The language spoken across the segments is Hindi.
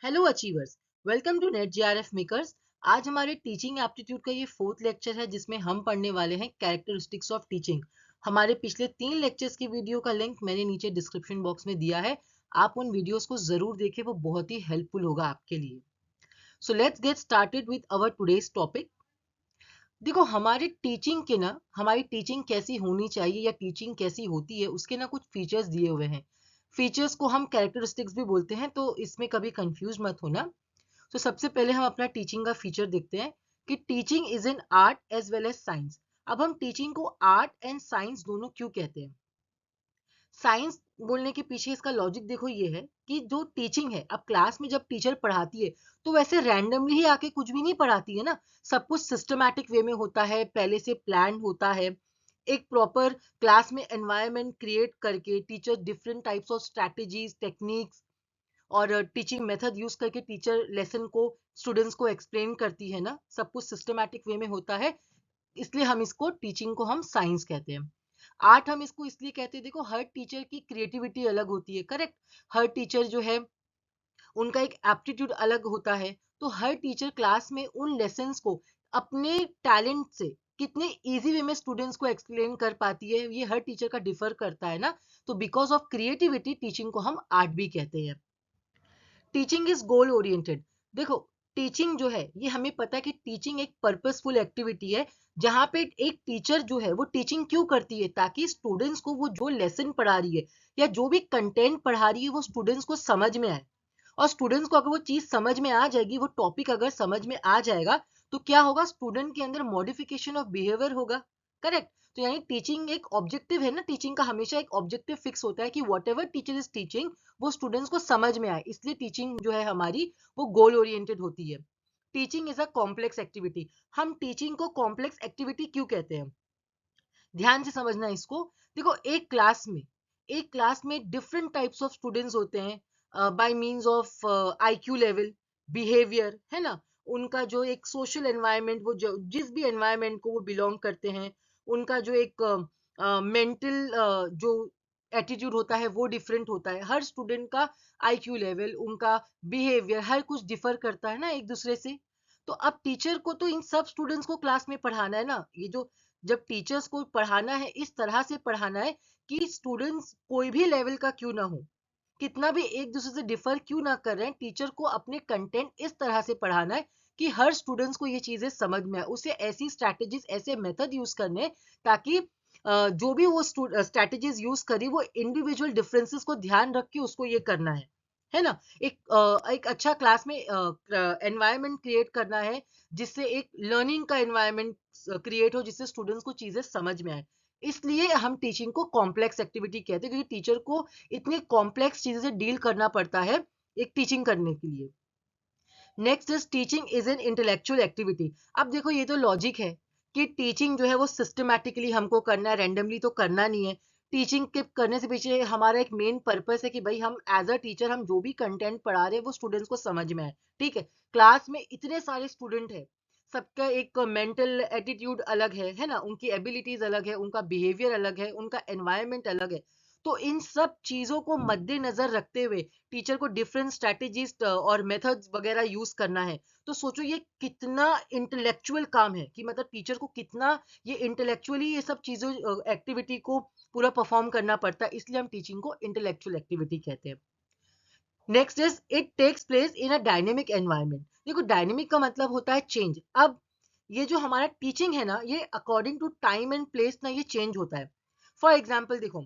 Hello achievers, welcome to NET JRF makers. आज हमारे टीचिंग एप्टीट्यूड का ये फोर्थ लेक्चर है जिसमें हम पढ़ने वाले हैं कैरेक्टरिस्टिक्स ऑफ टीचिंग। हमारे पिछले 3 लेक्चर्स की वीडियो का लिंक मैंने नीचे डिस्क्रिप्शन बॉक्स में दिया है। आप उन वीडियोस को जरूर देखें, वो बहुत ही हेल्पफुल होगा आपके लिए। So let's get started with our today's topic. देखो, हमारी टीचिंग कैसी होनी चाहिए या टीचिंग कैसी होती है उसके ना कुछ फीचर्स दिए हुए हैं। फीचर्स को हम कैरेक्टरिस्टिक्स भी बोलते हैं, तो इसमें कभी कंफ्यूज मत होना। तो सबसे पहले हम अपना टीचिंग का फीचर देखते हैं कि teaching is an art as well as science. अब हम टीचिंग को आर्ट एंड साइंस दोनों क्यों कहते हैं? साइंस बोलने के पीछे इसका लॉजिक देखो, ये है कि जो टीचिंग है, अब क्लास में जब टीचर पढ़ाती है तो वैसे रैंडमली ही आके कुछ भी नहीं पढ़ाती है ना। सब कुछ सिस्टमैटिक वे में होता है, पहले से प्लान होता है। एक प्रॉपर क्लास में एनवायरनमेंट क्रिएट करके teacher different types of strategies, techniques और टीचिंग मेथड यूज करके टीचर लेसन को स्टूडेंट्स को एक्सप्लेन करती है ना। सब कुछ सिस्टमैटिक वे में होता है, इसलिए हम इसको टीचिंग को हम साइंस कहते हैं। आर्ट हम इसको इसलिए कहते हैं, देखो हर टीचर की क्रिएटिविटी अलग होती है, करेक्ट। हर टीचर जो है उनका एक एप्टीट्यूड अलग होता है। तो हर टीचर क्लास में उन लेसन्स को अपने टैलेंट से कितने इजी वे में स्टूडेंट्स को एक्सप्लेन कर पाती है, ये हर टीचर का डिफर करता है ना। तो बिकॉज ऑफ क्रिएटिविटी टीचिंग को हम आर्ट भी कहते हैं। Teaching is goal oriented. देखो, टीचिंग जो है ये हमें पता है कि टीचिंग एक पर्पसफुल एक्टिविटी है, जहां पे एक टीचर जो है वो टीचिंग क्यों करती है, ताकि स्टूडेंट्स को वो जो लेसन पढ़ा रही है या जो भी कंटेंट पढ़ा रही है वो स्टूडेंट्स को समझ में आए। और स्टूडेंट्स को अगर वो चीज समझ में आ जाएगी, वो टॉपिक अगर समझ में आ जाएगा, तो क्या होगा, स्टूडेंट के अंदर मॉडिफिकेशन ऑफ बिहेवियर होगा, करेक्ट। तो यानी टीचिंग एक ऑब्जेक्टिव है ना, टीचिंग का हमेशा एक ऑब्जेक्टिव फिक्स होता है कि what ever teacher is teaching वो स्टूडेंट्स को समझ में आए, इसलिए टीचिंग जो है हमारी वो गोल ओरिएंटेड होती है। Teaching is a complex activity. हम टीचिंग को कॉम्प्लेक्स एक्टिविटी क्यों कहते हैं, ध्यान से समझना इसको। देखो, एक क्लास में डिफरेंट टाइप्स ऑफ स्टूडेंट्स होते हैं, by means of IQ level, behaviour, है ना। उनका जो एक सोशल एनवायरनमेंट, वो जो जिस भी एनवायरनमेंट को वो बिलोंग करते हैं, उनका जो एक मेंटल जो एटीट्यूड होता है वो डिफरेंट होता है। हर स्टूडेंट का आईक्यू लेवल, उनका बिहेवियर, हर कुछ डिफर करता है ना एक दूसरे से। तो अब टीचर को तो इन सब स्टूडेंट्स को क्लास में पढ़ाना है ना। ये जो जब टीचर्स को पढ़ाना है, इस तरह से पढ़ाना है कि स्टूडेंट्स कोई भी लेवल का क्यों ना हो, कितना भी एक दूसरे से डिफर क्यों ना कर रहे हैं, टीचर को अपने कंटेंट इस तरह से पढ़ाना है कि हर स्टूडेंट्स को ये चीजें समझ में आए। उसे ऐसी स्ट्रैटेजीज, ऐसे मेथड यूज करने, ताकि जो भी वो स्ट्रैटेजीज यूज करी वो इंडिविजुअल डिफरेंसेस को ध्यान रख के उसको ये करना है ना। एक अच्छा क्लास में एनवायरनमेंट क्रिएट करना है, जिससे एक लर्निंग का एनवायरनमेंट क्रिएट हो, जिससे स्टूडेंट्स को चीजें समझ में आए। इसलिए हम टीचिंग को कॉम्प्लेक्स एक्टिविटी कहते हैं, क्योंकि टीचर को इतनी कॉम्प्लेक्स चीजें से डील करना पड़ता है एक टीचिंग करने के लिए। Next is teaching is an intellectual activity. अब देखो, ये तो लॉजिक है कि टीचिंग जो है वो सिस्टमैटिकली हमको करना है, रेंडमली तो करना नहीं है। टीचिंग के करने से पीछे हमारा एक मेन पर्पस है कि भाई हम एज अ टीचर हम जो भी कंटेंट पढ़ा रहे हैं वो स्टूडेंट्स को समझ में आए। ठीक है, क्लास में इतने सारे स्टूडेंट है, सबका एक मेंटल एटीट्यूड अलग है ना, उनकी एबिलिटीज अलग है, उनका बिहेवियर अलग है, उनका एनवायरनमेंट अलग है। तो इन सब चीजों को मद्देनजर रखते हुए टीचर को डिफरेंट स्ट्रैटेजीज और मेथड्स वगैरह यूज करना है। तो सोचो ये कितना इंटेलेक्चुअल काम है, कि मतलब टीचर को कितना ये इंटेलेक्चुअली ये सब चीजों एक्टिविटी को पूरा परफॉर्म करना पड़ता है, इसलिए हम टीचिंग को इंटेलेक्चुअल एक्टिविटी कहते हैं। Next is it takes place in a dynamic environment. देखो, डायनेमिक का मतलब होता है चेंज। अब ये जो हमारा टीचिंग है ना, ये according to time and place ना ये चेंज होता है। फॉर एग्जाम्पल देखो,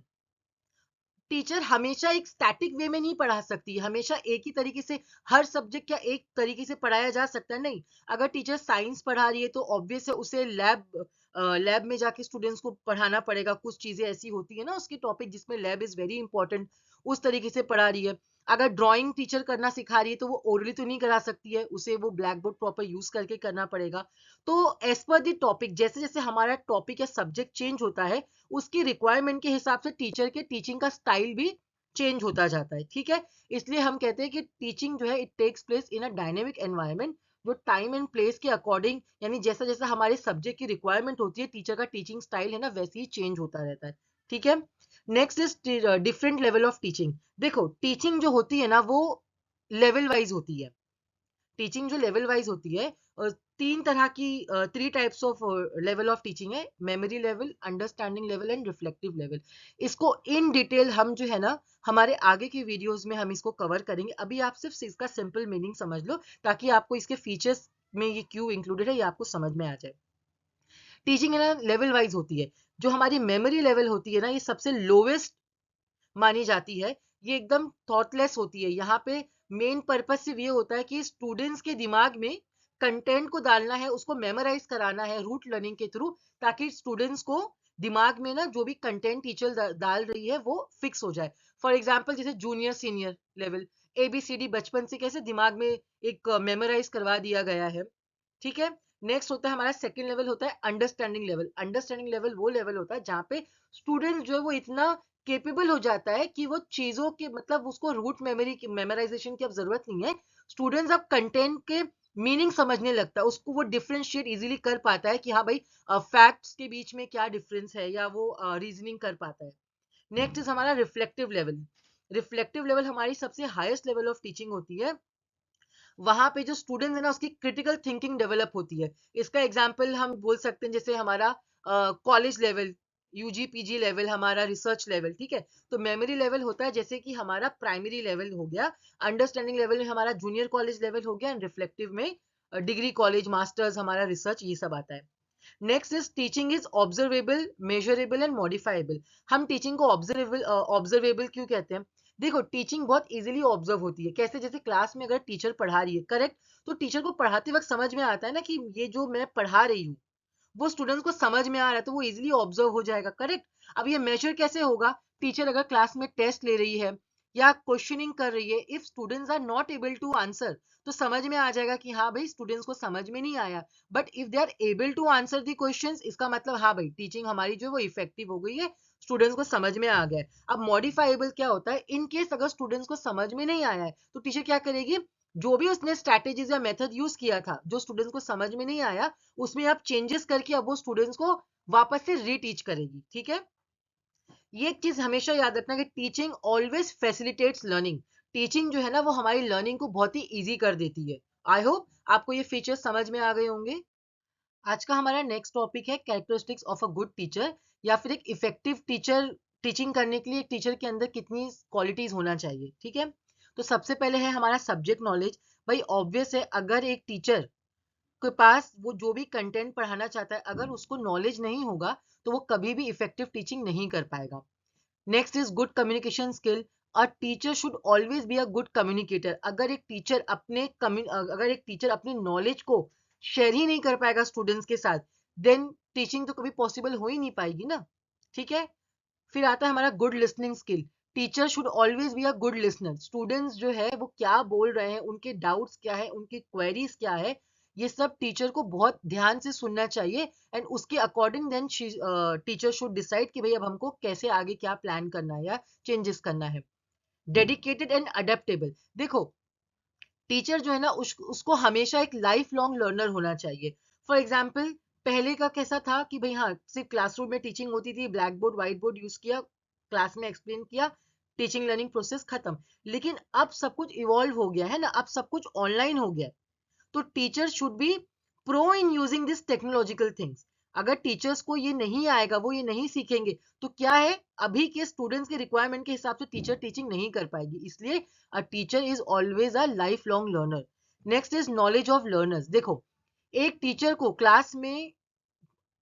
टीचर हमेशा एक स्टैटिक वे में नहीं पढ़ा सकती, हमेशा एक ही तरीके से हर सब्जेक्ट क्या एक तरीके से पढ़ाया जा सकता है, नहीं। अगर टीचर साइंस पढ़ा रही है तो ऑब्वियस है उसे लैब में जाके स्टूडेंट्स को पढ़ाना पड़ेगा। कुछ चीजें ऐसी होती है ना उसकी टॉपिक जिसमें लैब इज वेरी इंपॉर्टेंट, उस तरीके से पढ़ा रही है। अगर ड्राइंग टीचर करना सिखा रही है तो वो ओरली तो नहीं करा सकती है, उसे वो ब्लैक बोर्ड प्रॉपर यूज करके करना पड़ेगा। तो एज पर द टॉपिक, जैसे जैसे हमारा टॉपिक या सब्जेक्ट चेंज होता है, उसकी रिक्वायरमेंट के हिसाब से टीचर के टीचिंग का स्टाइल भी चेंज होता जाता है। ठीक है, इसलिए हम कहते हैं कि टीचिंग जो है it takes place in a dynamic environment, जो टाइम एंड प्लेस के अकॉर्डिंग, यानी जैसा जैसा हमारे सब्जेक्ट की रिक्वायरमेंट होती है, टीचर का टीचिंग स्टाइल है ना वैसे ही चेंज होता रहता है। ठीक है, next is different level of teaching. देखो, टीचिंग जो होती है ना वो लेवल वाइज होती है। टीचिंग जो लेवल वाइज होती है, तीन तरह की, three types of level of teaching है: memory level, understanding level and reflective level. इसको इन डिटेल हम जो है ना हमारे आगे की वीडियोस में हम इसको कवर करेंगे। अभी आप सिर्फ इसका सिंपल मीनिंग समझ लो ताकि आपको इसके फीचर्स में ये क्यों इंक्लूडेड है ये आपको समझ में आ जाए। टीचिंग है ना लेवल वाइज होती है। जो हमारी मेमोरी लेवल होती है ना ये सबसे लोवेस्ट मानी जाती है। ये एकदम थॉटलेस होती है। यहाँ पे मेन पर्पस सिर्फ ये होता है कि स्टूडेंट्स के दिमाग में कंटेंट को डालना है, उसको मेमोराइज कराना है रूट लर्निंग के थ्रू, ताकि स्टूडेंट्स को दिमाग में ना जो भी कंटेंट टीचर डाल रही है वो फिक्स हो जाए। फॉर एग्जाम्पल जैसे जूनियर सीनियर लेवल, ABCD बचपन से कैसे दिमाग में एक मेमोराइज करवा दिया गया है। ठीक है। नेक्स्ट होता है हमारा सेकंड लेवल, होता है अंडरस्टैंडिंग लेवल। अंडरस्टैंडिंग लेवल वो लेवल होता है जहाँ पे स्टूडेंट जो है वो इतना केपेबल हो जाता है कि वो चीजों के मतलब उसको रूट मेमोरी की मेमोराइजेशन की अब जरूरत नहीं है। स्टूडेंट्स अब कंटेंट के मीनिंग समझने लगता है, उसको वो डिफरेंशिएट इजीली कर पाता है कि हाँ भाई फैक्ट्स के बीच में क्या डिफरेंस है, या वो रीजनिंग कर पाता है। नेक्स्ट इज हमारा रिफ्लेक्टिव लेवल। रिफ्लेक्टिव लेवल हमारी सबसे हाईएस्ट लेवल ऑफ टीचिंग होती है। वहां पे जो स्टूडेंट्स है ना उसकी क्रिटिकल थिंकिंग डेवलप होती है। इसका एग्जांपल हम बोल सकते हैं जैसे हमारा college level, UG PG level, हमारा रिसर्च लेवल। ठीक है। तो मेमोरी लेवल होता है जैसे कि हमारा प्राइमरी लेवल हो गया, अंडरस्टैंडिंग लेवल में हमारा जूनियर कॉलेज लेवल हो गया, एंड रिफ्लेक्टिव में डिग्री कॉलेज मास्टर्स हमारा रिसर्च ये सब आता है। Next is teaching is observable, measurable and modifiable. हम टीचिंग को ऑब्जर्वेबल क्यों कहते हैं? देखो टीचिंग बहुत इजीली ऑब्जर्व होती है। कैसे? जैसे क्लास में अगर टीचर पढ़ा रही है, करेक्ट, तो टीचर को पढ़ाते वक्त समझ में आता है ना कि ये जो मैं पढ़ा रही हूँ वो स्टूडेंट्स को समझ में आ रहा है, तो वो इजीली ऑब्जर्व हो जाएगा। करेक्ट। अब ये मेजर कैसे होगा? टीचर अगर क्लास में टेस्ट ले रही है या क्वेश्चनिंग कर रही है, if students are not able to answer, तो समझ में आ जाएगा कि हाँ भाई स्टूडेंट्स को समझ में नहीं आया। But if they are able to answer the questions, इसका मतलब हाँ भाई टीचिंग हमारी जो है वो इफेक्टिव हो गई है, स्टूडेंट्स को समझ में आ गया है। अब मॉडिफाइबल क्या होता है? इन केस अगर स्टूडेंट्स को समझ में नहीं आया है तो टीचर क्या करेगी? जो भी उसने स्ट्रैटेजीज या मेथड यूज किया था जो स्टूडेंट्स को समझ में नहीं आया, उसमें आप चेंजेस करके अब वो स्टूडेंट्स को वापस से रीटीच करेगी। ठीक है। ये एक चीज हमेशा याद रखना कि teaching always facilitates learning. Teaching जो है ना वो हमारी लर्निंग को बहुत ही इजी कर देती है। आई होप आपको ये फीचर्स समझ में आ गए होंगे। आज का हमारा नेक्स्ट टॉपिक है characteristics of a good teacher, या फिर एक इफेक्टिव टीचर। टीचिंग करने के लिए एक टीचर के अंदर कितनी क्वालिटीज होना चाहिए। ठीक है। तो सबसे पहले है हमारा सब्जेक्ट नॉलेज। भाई ऑब्वियस है, अगर एक टीचर के पास वो जो भी कंटेंट पढ़ाना चाहता है अगर उसको नॉलेज नहीं होगा तो वो कभी भी इफेक्टिव टीचिंग नहीं कर पाएगा। Next is good communication skill. A teacher should always be a good communicator. अगर एक टीचर अपनी नॉलेज को शेयर ही नहीं कर पाएगा स्टूडेंट्स के साथ, देन टीचिंग तो कभी पॉसिबल हो ही नहीं पाएगी ना। ठीक है। फिर आता है हमारा good listening skill. Teacher should always be a good listener. Students जो है वो क्या बोल रहे हैं, उनके डाउट्स क्या है, उनकी क्वेरीज क्या है, ये सब टीचर को बहुत ध्यान से सुनना चाहिए। एंड उसके according then teacher should decide कि भाई अब हमको कैसे आगे क्या प्लान करना है या चेंजेस करना है। Dedicated and adaptable. देखो टीचर जो है ना उसको हमेशा एक लाइफ लॉन्ग लर्नर होना चाहिए। फॉर एग्जाम्पल पहले का कैसा था कि भाई हाँ सिर्फ क्लासरूम में टीचिंग होती थी, black board white board use किया, क्लास में एक्सप्लेन किया, टीचिंग लर्निंग प्रोसेस खत्म। लेकिन अब सब कुछ इवॉल्व हो गया है ना, अब सब कुछ ऑनलाइन हो गया। तो teacher should B pro in using this technological things. अगर टीचर्स को ये नहीं आएगा, वो ये नहीं सीखेंगे, तो क्या है, अभी के स्टूडेंट्स के रिक्वायरमेंट के हिसाब से टीचर टीचिंग नहीं कर पाएगी। इसलिए a teacher is always a life long learner. Next is knowledge of learners. देखो एक टीचर को क्लास में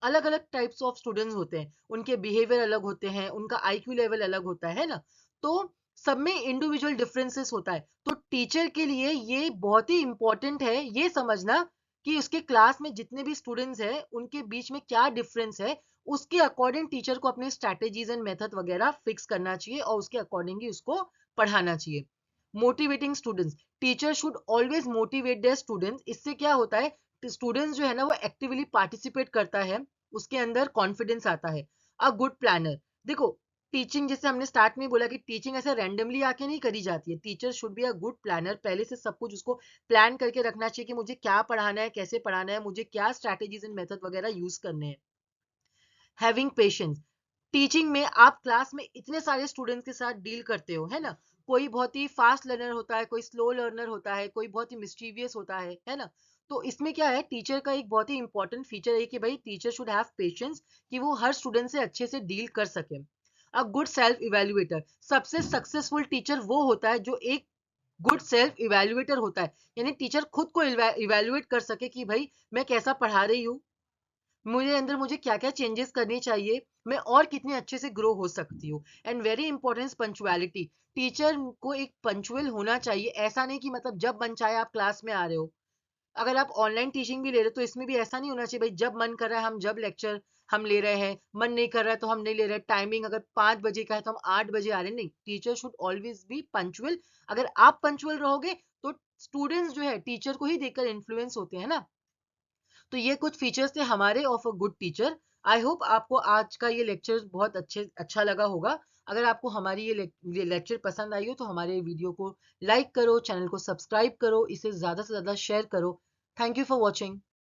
अलग अलग टाइप्स ऑफ स्टूडेंट्स होते हैं, उनके बिहेवियर अलग होते हैं, उनका IQ लेवल अलग होता है ना, तो सब में इंडिविजुअल डिफरेंसेस होता है। तो टीचर के लिए ये बहुत ही इंपॉर्टेंट है ये समझना कि उसके क्लास में जितने भी स्टूडेंट्स हैं उनके बीच में क्या डिफरेंस है। उसके अकॉर्डिंग टीचर को अपने स्ट्रैटेजीज एंड मेथड वगैरह फिक्स करना चाहिए और उसके अकॉर्डिंग ही उसको पढ़ाना चाहिए। Motivating students. Teacher should always motivate their students. इससे क्या होता है, स्टूडेंट्स जो है ना वो एक्टिवली पार्टिसिपेट करता है, उसके अंदर कॉन्फिडेंस आता है। A good planner. देखो टीचिंग जैसे हमने स्टार्ट में बोला कि टीचिंग ऐसे रैंडमली आके नहीं करी जाती है। Teacher should be a good planner. पहले से सब कुछ उसको प्लान करके रखना चाहिए कि मुझे क्या पढ़ाना है, कैसे पढ़ाना है, मुझे क्या स्ट्रैटेजीज एंड मेथड वगैरह यूज करने हैं। Having patience. टीचिंग में आप क्लास में इतने सारे स्टूडेंट्स के साथ डील करते हो है ना, कोई बहुत ही फास्ट लर्नर होता है, कोई स्लो लर्नर होता है, कोई बहुत ही मिस्चीवियस होता है ना? तो इसमें क्या है, टीचर का एक बहुत ही इंपॉर्टेंट फीचर है कि भाई टीचर शुड हैव पेशेंस, कि वो हर स्टूडेंट से अच्छे से डील कर सके। अ गुड सेल्फ इवैल्यूएटर, सबसे सक्सेसफुल टीचर वो होता है जो एक गुड सेल्फ इवैल्यूएटर होता है, यानी टीचर खुद को इवैल्यूएट कर सके कि भाई मैं कैसा पढ़ा रही हूँ, मुझे अंदर मुझे क्या-क्या चेंजेस करने चाहिए, मैं और कितने अच्छे से ग्रो हो सकती हूँ। And very important punctuality, teacher को एक पंक्चुअल होना चाहिए, ऐसा नहीं कि मतलब जब मन चाहे आप क्लास में आ रहे हो। अगर आप ऑनलाइन टीचिंग भी ले रहे हो तो इसमें भी ऐसा नहीं होना चाहिए भाई जब मन कर रहा है हम जब लेक्चर हम ले रहे हैं, मन नहीं कर रहा है तो हम नहीं ले रहे। टाइमिंग अगर 5 बजे का है तो हम 8 बजे आ रहे हैं, नहीं, teacher should always be punctual. अगर आप पंक्चुअल रहोगे तो स्टूडेंट्स जो है टीचर को ही देखकर इन्फ्लुएंस होते हैं ना। तो ये कुछ फीचर्स थे हमारे of a good teacher. I hope आपको आज का ये लेक्चर बहुत अच्छा लगा होगा। अगर आपको हमारी ये लेक्चर पसंद आई हो तो हमारे वीडियो को लाइक करो, चैनल को सब्सक्राइब करो, इसे ज़्यादा से ज़्यादा शेयर करो। Thank you for watching.